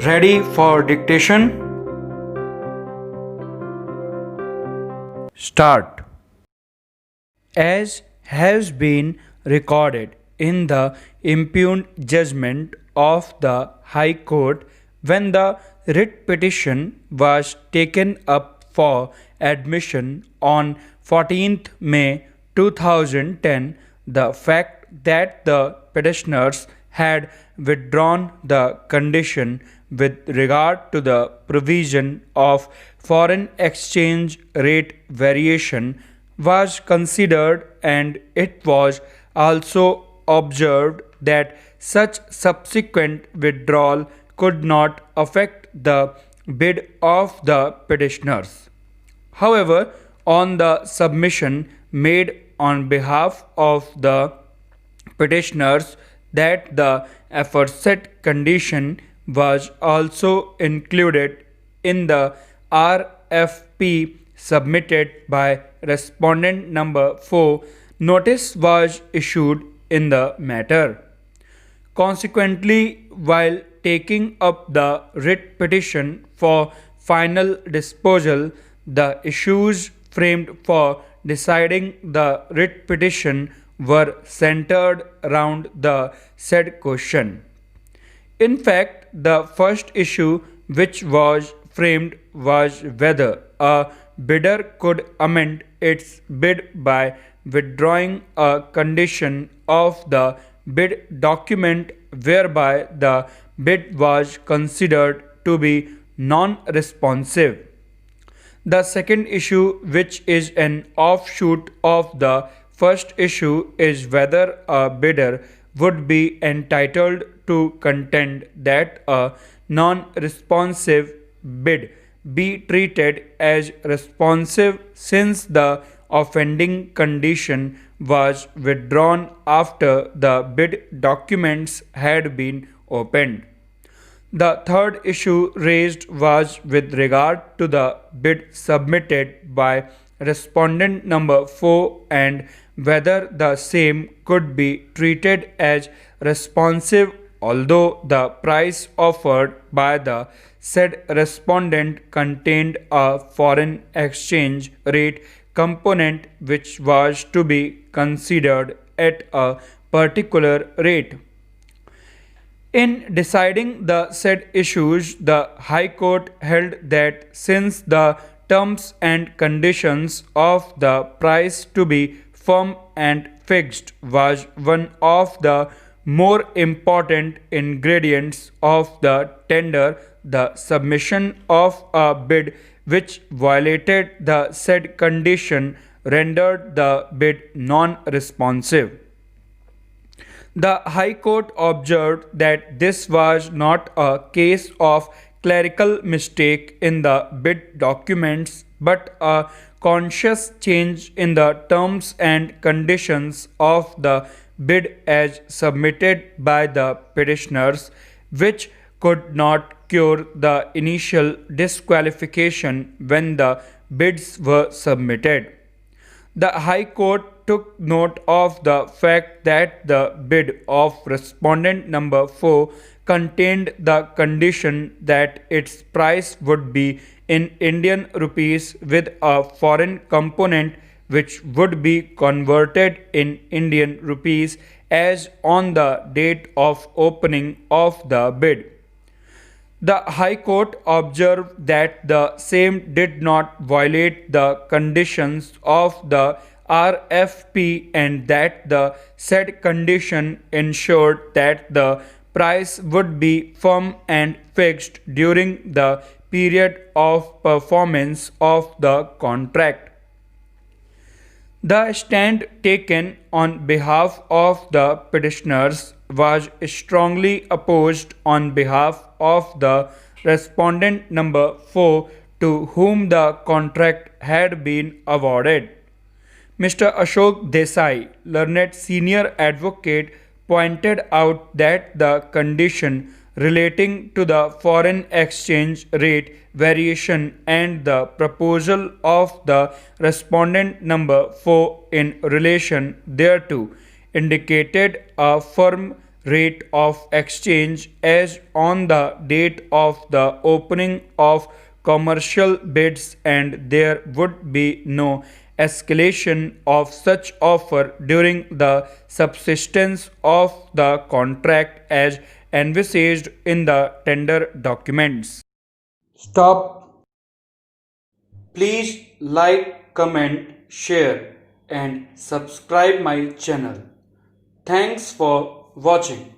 Ready for dictation? Start. As has been recorded in the impugned judgment of the High Court, when the writ petition was taken up for admission on 14th May 2010, the fact that the petitioners had withdrawn the condition with regard to the provision of foreign exchange rate variation was considered, and it was also observed that such subsequent withdrawal could not affect the bid of the petitioners. However, on the submission made on behalf of the petitioners that the aforesaid condition was also included in the RFP submitted by respondent number 4, notice was issued in the matter. Consequently, while taking up the writ petition for final disposal, the issues framed for deciding the writ petition were centered around the said question. In fact, the first issue which was framed was whether a bidder could amend its bid by withdrawing a condition of the bid document whereby the bid was considered to be non-responsive. The second issue, which is an offshoot of the first issue, is whether a bidder would be entitled to contend that a non-responsive bid be treated as responsive since the offending condition was withdrawn after the bid documents had been opened. The third issue raised was with regard to the bid submitted by respondent number 4 and whether the same could be treated as responsive although the price offered by the said respondent contained a foreign exchange rate component which was to be considered at a particular rate. In deciding the said issues, the High Court held that since the terms and conditions of the price to be firm and fixed was one of the more important ingredients of the tender, the submission of a bid which violated the said condition rendered the bid non-responsive. The High Court observed that this was not a case of clerical mistake in the bid documents but a conscious change in the terms and conditions of the bid as submitted by the petitioners, which could not cure the initial disqualification when the bids were submitted. The High Court took note of the fact that the bid of respondent number 4 contained the condition that its price would be in Indian rupees with a foreign component which would be converted in Indian rupees as on the date of opening of the bid. The High Court observed that the same did not violate the conditions of the RFP and that the said condition ensured that the price would be firm and fixed during the period of performance of the contract. The stand taken on behalf of the petitioners was strongly opposed on behalf of the respondent number 4 to whom the contract had been awarded. Mr. Ashok Desai, learned senior advocate, pointed out that the condition relating to the foreign exchange rate variation and the proposal of the respondent number 4 in relation thereto indicated a firm rate of exchange as on the date of the opening of commercial bids, and there would be no escalation of such offer during the subsistence of the contract as envisaged in the tender documents. Stop. Please like, comment, share and subscribe my channel. Thanks for watching.